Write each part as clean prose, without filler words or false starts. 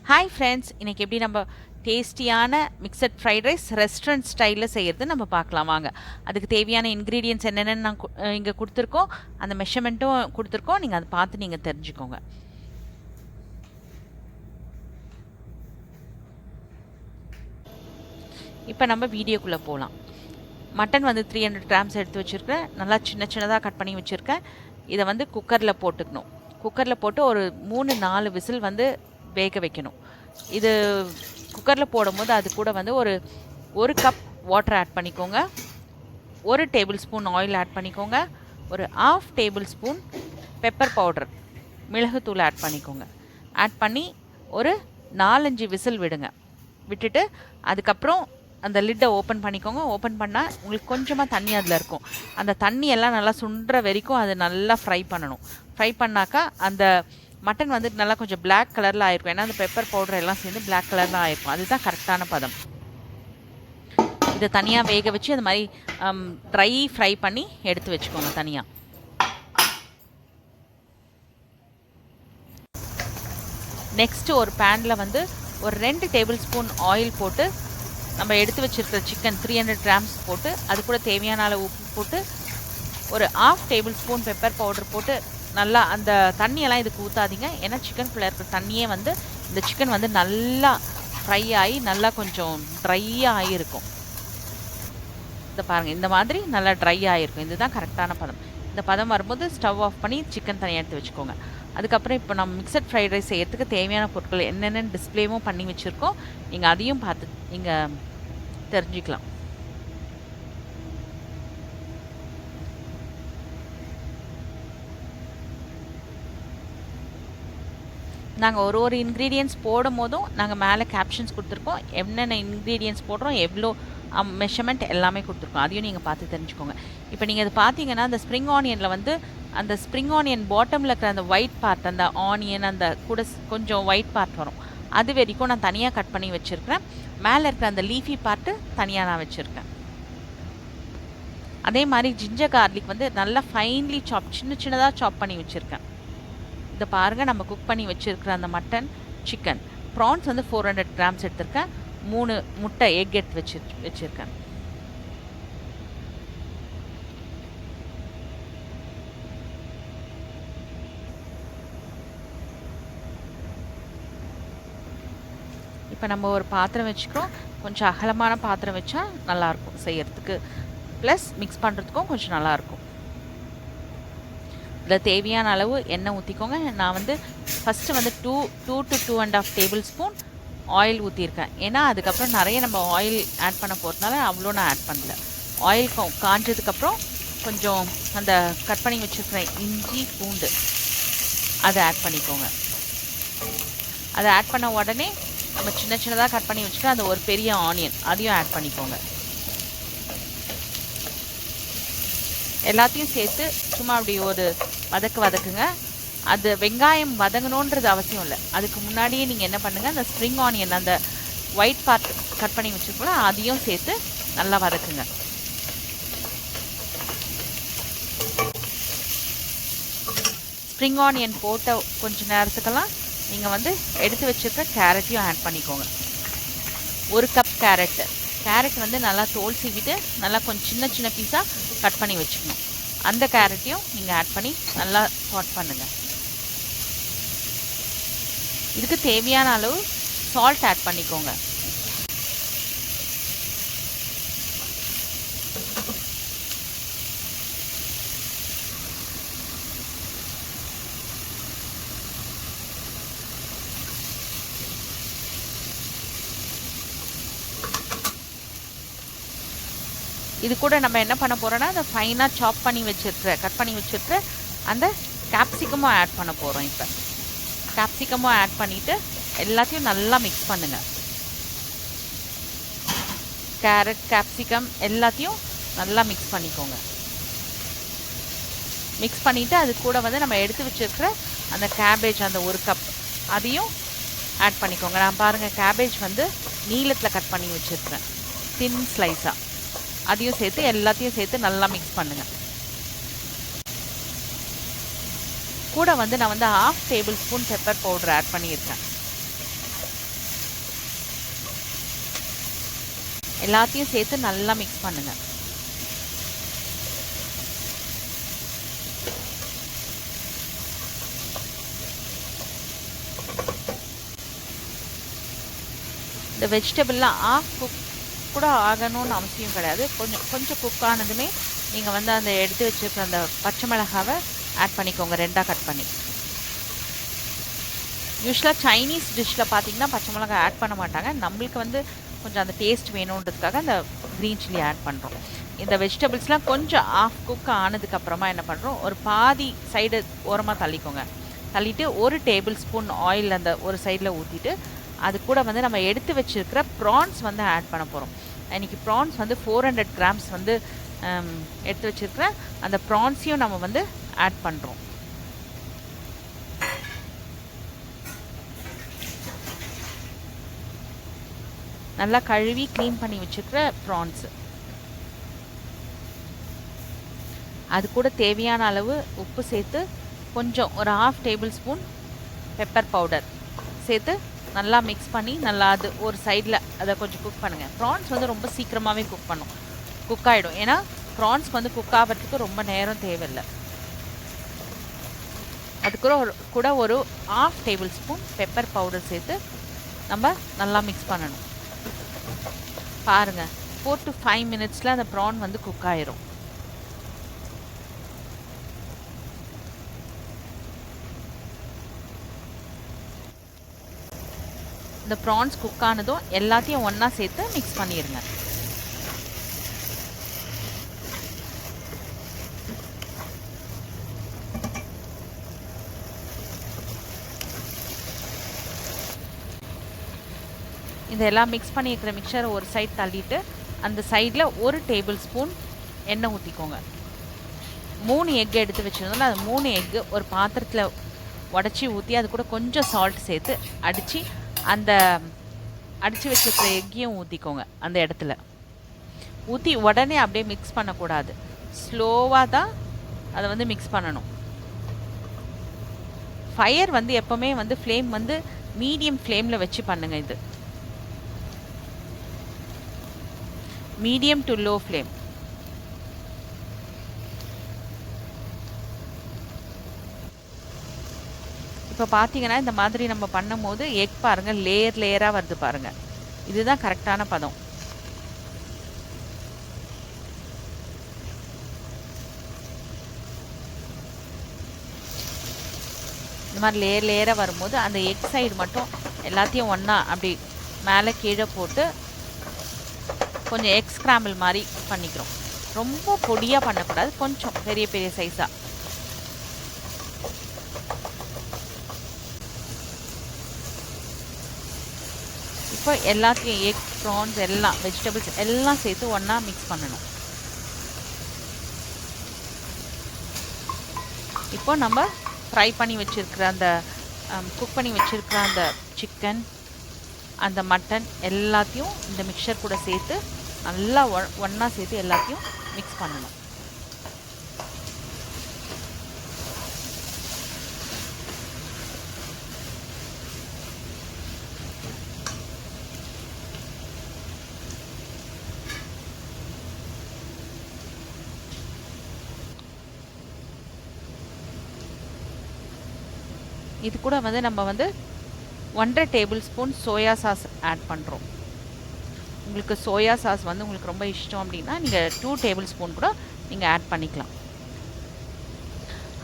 Hi friends, இன்றைக்கி எப்படி நம்ம டேஸ்டியான மிக்சட் ஃப்ரைட் ரைஸ் ரெஸ்டாரண்ட் ஸ்டைலில் செய்கிறது நம்ம பார்க்கலாம் வாங்க. அதுக்கு தேவையான இன்க்ரீடியன்ட்ஸ் என்னென்னு நான் இங்கே கொடுத்துருக்கோம், அந்த மெஷர்மெண்ட்டும் கொடுத்துருக்கோம். நீங்கள் அதை பார்த்து நீங்கள் தெரிஞ்சுக்கோங்க. இப்போ நம்ம வீடியோக்குள்ளே போகலாம். மட்டன் வந்து 300 கிராம்ஸ் எடுத்து வச்சுருக்கேன். நல்லா சின்ன சின்னதாக கட் பண்ணி வச்சுருக்கேன். இதை வந்து குக்கரில் போட்டுக்கணும். குக்கரில் போட்டு ஒரு 3-4 விசில் வந்து வேக வைக்கணும். இது குக்கரில் போடும்போது அது கூட வந்து ஒரு கப் வாட்டர் ஆட் பண்ணிக்கோங்க. 1 டேபிள் ஸ்பூன் ஆயில் ஆட் பண்ணிக்கோங்க. ஒரு 1/2 டேபிள் ஸ்பூன் பெப்பர் பவுடர் மிளகுத்தூள் ஆட் பண்ணிக்கோங்க. ஆட் பண்ணி ஒரு 4-5 விசில் விடுங்க. விட்டுட்டு அதுக்கப்புறம் அந்த லிட்டை ஓப்பன் பண்ணிக்கோங்க. ஓப்பன் பண்ணால் உங்களுக்கு கொஞ்சமாக தண்ணி அதில் இருக்கும். அந்த தண்ணி எல்லாம் நல்லா சுண்டுற வரைக்கும் அது நல்லா ஃப்ரை பண்ணணும். ஃப்ரை பண்ணாக்கா அந்த மட்டன் வந்து நல்லா கொஞ்சம் பிளாக் கலரில் ஆயிருக்கும். ஏன்னா அந்த பெப்பர் பவுடர் எல்லாம் சேர்ந்து பிளாக் கலரில் ஆயிருக்கும். அதுதான் கரெக்டான பதம். இதை தனியாக வேக வச்சு அது மாதிரி ட்ரை ஃப்ரை பண்ணி எடுத்து வச்சுக்கோங்க தனியாக. நெக்ஸ்ட்டு ஒரு பேனில் வந்து ஒரு 2 டேபிள் ஸ்பூன் ஆயில் போட்டு நம்ம எடுத்து வச்சுருக்கிற சிக்கன் 300 கிராம்ஸ் போட்டு அது கூட தேவையான அளவு உப்பு போட்டு ஒரு 1/2 டேபிள் ஸ்பூன் பெப்பர் பவுடர் போட்டு நல்லா அந்த தண்ணியெல்லாம் இதுக்கு ஊற்றாதீங்க. ஏன்னா சிக்கனுக்குள்ளே இருக்கிற தண்ணியே வந்து இந்த சிக்கன் வந்து நல்லா ஃப்ரை ஆகி நல்லா கொஞ்சம் ட்ரையாக ஆகியிருக்கும். இதை பாருங்கள், இந்த மாதிரி நல்லா ட்ரை ஆகிருக்கும். இதுதான் கரெக்டான பதம். இந்த பதம் வரும்போது ஸ்டவ் ஆஃப் பண்ணி சிக்கன் தனியாக எடுத்து வச்சுக்கோங்க. அதுக்கப்புறம் இப்போ நம்ம மிக்சட் ஃப்ரைட் ரைஸ் செய்யறதுக்கு தேவையான பொருட்கள் என்னென்னு டிஸ்பிளேவும் பண்ணி வச்சுருக்கோம். நீங்கள் அதையும் பார்த்து நீங்கள் தெரிஞ்சுக்கலாம். நாங்கள் ஒரு இன்க்ரீடியன்ஸ் போடும் போதும் நாங்கள் மேலே கேப்ஷன்ஸ் கொடுத்துருக்கோம். என்னென்ன இன்க்ரீடியன்ஸ் போடுறோம், எவ்வளோ மெஷர்மெண்ட் எல்லாமே கொடுத்துருக்கோம். அதையும் நீங்கள் பார்த்து தெரிஞ்சுக்கோங்க. இப்போ நீங்கள் அது பார்த்தீங்கன்னா அந்த ஸ்ப்ரிங் ஆனியனில் வந்து அந்த ஸ்ப்ரிங் ஆனியன் பாட்டமில் இருக்கிற அந்த ஒயிட் பார்ட், அந்த ஆனியன் அந்த கூட கொஞ்சம் ஒயிட் பார்ட் வரும், அது வரைக்கும் நான் தனியாக கட் பண்ணி வச்சுருக்கிறேன். மேலே இருக்கிற அந்த லீஃபி பார்ட்டு தனியாக நான் வச்சுருக்கேன். அதே மாதிரி ஜிஞ்சர் கார்லிக் வந்து நல்லா ஃபைன்லி சின்னதாக சாப் பண்ணி வச்சுருக்கேன். இதை பாருங்கள், நம்ம குக் பண்ணி வச்சுருக்கிற அந்த மட்டன், சிக்கன், ப்ரான்ஸ் வந்து 400 கிராம்ஸ் எடுத்திருக்கேன். 3 முட்டை எக் எடுத்து வச்சுருக்கேன். இப்போ நம்ம ஒரு பாத்திரம் வச்சுக்கிறோம். கொஞ்சம் அகலமான பாத்திரம் வச்சா நல்லாயிருக்கும் செய்யறதுக்கு, ப்ளஸ் மிக்ஸ் பண்ணுறதுக்கும் கொஞ்சம் நல்லாயிருக்கும். இதில் தேவையான அளவு எண்ணெய் ஊற்றிக்கோங்க. நான் வந்து ஃபஸ்ட்டு வந்து 2 to 2.5 டேபிள் ஸ்பூன் ஆயில் ஊற்றிருக்கேன். ஏன்னா அதுக்கப்புறம் நிறைய நம்ம ஆயில் ஆட் பண்ண போகிறதுனால அவ்வளோ நான் ஆட் பண்ணல. ஆயில் காஞ்சதுக்கப்புறம் கொஞ்சம் அந்த கட் பண்ணி வச்சுருக்கிற இஞ்சி பூண்டு அதை ஆட் பண்ணிக்கோங்க. அதை ஆட் பண்ண உடனே நம்ம சின்ன சின்னதாக கட் பண்ணி வச்சுக்க அந்த ஒரு பெரிய ஆனியன் அதையும் ஆட் பண்ணிக்கோங்க. எல்லாத்தையும் சேர்த்து சும்மா அப்படி ஒரு வதக்குங்க. அது வெங்காயம் வதங்கணுன்றது அவசியம் இல்லை. அதுக்கு முன்னாடியே நீங்கள் என்ன பண்ணுங்கள், அந்த ஸ்ப்ரிங் ஆனியன் அந்த ஒயிட் பார்ட் கட் பண்ணி வச்சுருக்கோம்ல அதையும் சேர்த்து நல்லா வதக்குங்க. ஸ்ப்ரிங் ஆனியன் போட்ட கொஞ்சம் நேரத்துக்கெல்லாம் நீங்கள் வந்து எடுத்து வச்சுருக்க கேரட்டையும் ஆட் பண்ணிக்கோங்க. 1 கப் கேரட் வந்து நல்லா தோல் சீவிட்டு நல்லா கொஞ்சம் சின்ன சின்ன பீஸாக கட் பண்ணி வச்சுக்கணும். அந்த கேரட்டையும் நீங்கள் ஆட் பண்ணி நல்லா சாட் பண்ணுங்கள். இதுக்கு தேவையான அளவு சால்ட் ஆட் பண்ணிக்கோங்க. இது கூட நம்ம என்ன பண்ண போகிறோன்னா அந்த ஃபைனாக கட் பண்ணி வச்சுருக்கிற அந்த கேப்சிகமும் ஆட் பண்ண போகிறோம். இப்போ கேப்சிகமும் ஆட் பண்ணிவிட்டு எல்லாத்தையும் நல்லா மிக்ஸ் பண்ணுங்கள். கேரட், கேப்சிகம் எல்லாத்தையும் நல்லா மிக்ஸ் பண்ணிக்கோங்க. மிக்ஸ் பண்ணிவிட்டு அது கூட வந்து நம்ம எடுத்து வச்சுருக்கிற அந்த கேபேஜ் அந்த 1 கப் அதையும் ஆட் பண்ணிக்கோங்க. நான் பாருங்கள், கேபேஜ் வந்து நீளத்தில் கட் பண்ணி வச்சுருக்கிறேன், தின் ஸ்லைஸாக. அதையும் சேர்த்து எல்லாத்தையும் சேர்த்து நல்லா மிக்ஸ் பண்ணுங்கள். கூட வந்து நான் வந்து 1/2 tablespoon pepper powder add பண்ணியிருக்கேன். எல்லாத்தையும் சேர்த்து நல்லா மிக்ஸ் பண்ணுங்கள். இந்த வெஜிடபிள்லாம் ஆஃப் குக் கூட ஆகணும்னு அவசியம் கிடையாது. கொஞ்சம் குக் ஆனதுமே நீங்கள் வந்து அந்த எடுத்து வச்சுருக்க அந்த பச்சை மிளகாவை ஆட் பண்ணிக்கோங்க, 2ஆக கட் பண்ணி. யூஸ்வலாக சைனீஸ் டிஷ்ஷில் பார்த்தீங்கன்னா பச்சை மிளகாய் ஆட் பண்ண மாட்டாங்க. நம்மளுக்கு வந்து கொஞ்சம் அந்த டேஸ்ட் வேணுன்றதுக்காக அந்த க்ரீன் சில்லி ஆட் பண்ணுறோம். இந்த வெஜிடபிள்ஸ்லாம் கொஞ்சம் ஆஃப் குக் ஆனதுக்கப்புறமா என்ன பண்ணுறோம், ஒரு பாதி சைடு ஓரமாக தள்ளிக்கோங்க. தள்ளிட்டு 1 டேபிள் ஸ்பூன் ஆயில் அந்த ஒரு சைடில் ஊற்றிட்டு அது கூட வந்து நம்ம எடுத்து வச்சுருக்கிற ப்ரான்ஸ் வந்து ஆட் பண்ண போகிறோம். இன்றைக்கி ப்ரான்ஸ் வந்து 400 கிராம்ஸ் வந்து எடுத்து வச்சுருக்கிறேன். அந்த ப்ரான்ஸையும் நம்ம வந்து ஆட் பண்ணுறோம். நல்லா கழுவி க்ளீன் பண்ணி வச்சுருக்கிற ப்ரான்ஸு, அது கூட தேவையான அளவு உப்பு சேர்த்து கொஞ்சம் ஒரு 1/2 டேபிள் ஸ்பூன் பெப்பர் பவுடர் சேர்த்து நல்லா மிக்ஸ் பண்ணி நல்லா அது ஒரு சைடில் அதை கொஞ்சம் குக் பண்ணுங்கள். ப்ரான்ஸ் வந்து ரொம்ப சீக்கிரமாகவே குக் ஆகிடும். ஏன்னா ப்ரான்ஸ்க்கு வந்து குக் ஆகிறதுக்கு ரொம்ப நேரம் தேவையில்லை. அதுக்கு கூட ஒரு 1/2 டேபிள் ஸ்பூன் பெப்பர் பவுடர் சேர்த்து நம்ம நல்லா மிக்ஸ் பண்ணணும். பாருங்கள், 4 to 5 மினிட்ஸில் அந்த ப்ரான் வந்து குக் ஆயிரும். இந்த ப்ரான்ஸ் குக் ஆனதும் எல்லாத்தையும் ஒன்றா சேர்த்து மிக்ஸ் பண்ணிடுங்க. இதெல்லாம் மிக்ஸ் பண்ணி இருக்கிற மிக்சரை ஒரு சைட் தள்ளிட்டு அந்த சைடில் 1 டேபிள் ஸ்பூன் எண்ணெய் ஊற்றிக்கோங்க. 3 எக் எடுத்து வச்சுருந்தோம்னா அது 3 எக்கு ஒரு பாத்திரத்தில் உடச்சி ஊற்றி அது கூட கொஞ்சம் சால்ட் சேர்த்து அந்த அடித்து வச்சுருக்கிற எக்கையும் ஊற்றிக்கோங்க. அந்த இடத்துல ஊற்றி உடனே அப்படியே மிக்ஸ் பண்ணக்கூடாது. ஸ்லோவாக தான் அதை வந்து மிக்ஸ் பண்ணணும். ஃபயர் வந்து எப்போவுமே வந்து ஃப்ளேம் வந்து மீடியம் ஃப்ளேமில் வச்சு பண்ணுங்கள். இது மீடியம் டு லோ ஃப்ளேம். இப்போ பார்த்தீங்கன்னா இந்த மாதிரி நம்ம பண்ணும் போது எக் பாருங்கள் லேயராக வருது பாருங்கள். இதுதான் கரெக்டான பதம். இந்த மாதிரி லேயராக வரும்போது அந்த எக் சைடு மட்டும் எல்லாத்தையும் ஒன்றா அப்படி மேலே கீழே போட்டு கொஞ்சம் எக் ஸ்க்ராம்பிள் மாதிரி பண்ணிக்கிறோம். ரொம்ப பொடியாக பண்ணக்கூடாது, கொஞ்சம் பெரிய பெரிய சைஸாக. இப்போ எல்லாத்தையும் எக், ப்ரான்ஸ் எல்லாம் வெஜிடபிள்ஸ் எல்லாம் சேர்த்து ஒன்றா மிக்ஸ் பண்ணணும். இப்போ நம்ம ஃப்ரை பண்ணி வச்சுருக்கிற அந்த குக் பண்ணி வச்சுருக்கிற அந்த சிக்கன், அந்த மட்டன் எல்லாத்தையும் இந்த மிக்சர் கூட சேர்த்து நல்லா ஒன்றா சேர்த்து எல்லாத்தையும் மிக்ஸ் பண்ணணும். இது கூட வந்து நம்ம வந்து 1.5 tablespoon soya sauce add பண்ணுறோம். உங்களுக்கு சோயா சாஸ் வந்து உங்களுக்கு ரொம்ப இஷ்டம் அப்படின்னா நீங்கள் 2 டேபிள் ஸ்பூன் கூட நீங்கள் ஆட் பண்ணிக்கலாம்.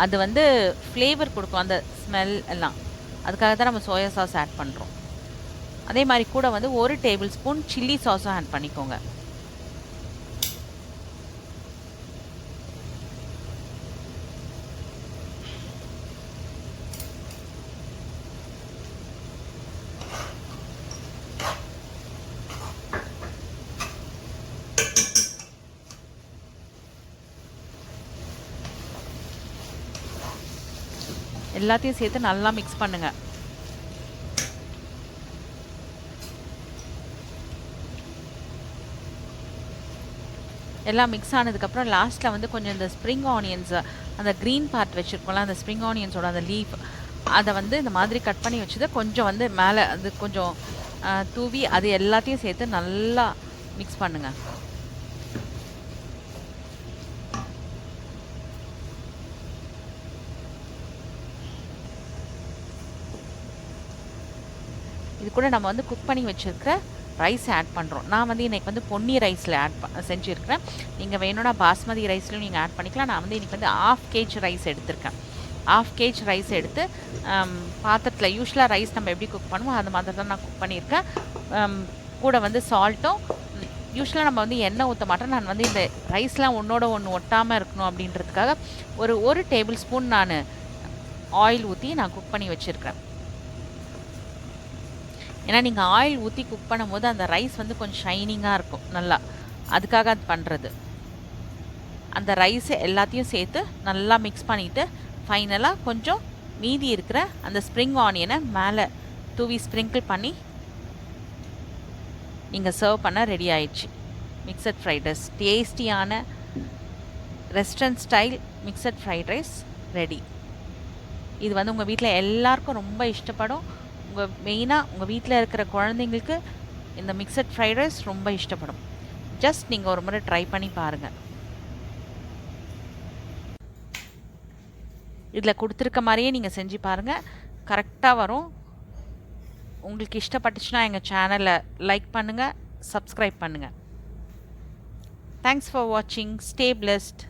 அது வந்து ஃப்ளேவர் கொடுக்கும், அந்த ஸ்மெல் எல்லாம். அதுக்காக தான் நம்ம சோயா சாஸ் ஆட் பண்ணுறோம். அதே மாதிரி கூட வந்து 1 டேபிள் ஸ்பூன் சில்லி சாஸும் ஆட் பண்ணிக்கோங்க. எல்லாத்தையும் சேர்த்து நல்லா மிக்ஸ் பண்ணுங்க. எல்லாம் மிக்ஸ் ஆனதுக்கப்புறம் லாஸ்ட்டில் வந்து கொஞ்சம் இந்த ஸ்ப்ரிங் ஆனியன்ஸ், அந்த க்ரீன் பார்ட் வச்சுருக்கோம்ல, அந்த ஸ்ப்ரிங் ஆனியன்ஸோட அந்த லீஃப், அதை வந்து இந்த மாதிரி கட் பண்ணி வச்சதை கொஞ்சம் வந்து மேலே அது கொஞ்சம் தூவி அது எல்லாத்தையும் சேர்த்து நல்லா மிக்ஸ் பண்ணுங்கள். இது கூட நம்ம வந்து குக் பண்ணி வச்சுருக்கிற ரைஸ் ஆட் பண்ணுறோம். நான் வந்து இன்றைக்கி வந்து பொன்னி ரைஸில் செஞ்சுருக்கிறேன். நீங்கள் வேணும்னா பாஸ்மதி ரைஸ்லையும் நீங்கள் ஆட் பண்ணிக்கலாம். நான் வந்து இன்றைக்கி வந்து 1/2 kg ரைஸ் எடுத்திருக்கேன். 1/2 kg ரைஸ் எடுத்து பாத்திரத்தில் யூஸ்வலாக ரைஸ் நம்ம எப்படி குக் பண்ணுவோம் அது மாதிரி தான் நான் குக் பண்ணியிருக்கேன். கூட வந்து சால்ட்டும், யூஸ்வலாக நம்ம வந்து எண்ணெய் ஊற்ற மாட்டோம். நான் வந்து இந்த ரைஸ்லாம் ஒன்றோட ஒன்று ஒட்டாமல் இருக்கணும் அப்படின்றதுக்காக ஒரு டேபிள் ஸ்பூன் நான் ஆயில் ஊற்றி நான் குக் பண்ணி வச்சுருக்கிறேன். ஏன்னா நீங்கள் ஆயில் ஊற்றி குக் பண்ணும்போது அந்த ரைஸ் வந்து கொஞ்சம் ஷைனிங்காக இருக்கும் நல்லா, அதுக்காக அது பண்ணுறது. அந்த ரைஸை எல்லாத்தையும் சேர்த்து நல்லா மிக்ஸ் பண்ணிவிட்டு ஃபைனலாக கொஞ்சம் மீதி இருக்கிற அந்த ஸ்ப்ரிங் ஆனியனை மேலே தூவி ஸ்ப்ரிங்கிள் பண்ணி நீங்கள் சர்வ் பண்ண ரெடி ஆயிடுச்சு. மிக்சட் ஃப்ரைட் ரைஸ், டேஸ்டியான restaurant style mixed fried rice ready. இது வந்து உங்கள் வீட்டில் எல்லாருக்கும் ரொம்ப இஷ்டப்படும். மெயினாக உங்கள் வீட்டில் இருக்கிற குழந்தைங்களுக்கு இந்த மிக்சட் ஃப்ரைட் ரைஸ் ரொம்ப இஷ்டப்படும். ஜஸ்ட் நீங்கள் ஒரு முறை ட்ரை பண்ணி பாருங்கள். இதில் கொடுத்துருக்க மாதிரியே நீங்கள் செஞ்சு பாருங்கள், கரெக்டாக வரும். உங்களுக்கு இஷ்டப்பட்டுச்சுன்னா எங்கள் சேனலை லைக் பண்ணுங்கள், சப்ஸ்கிரைப் பண்ணுங்கள். தேங்க்ஸ் ஃபார் வாட்சிங். Stay blessed.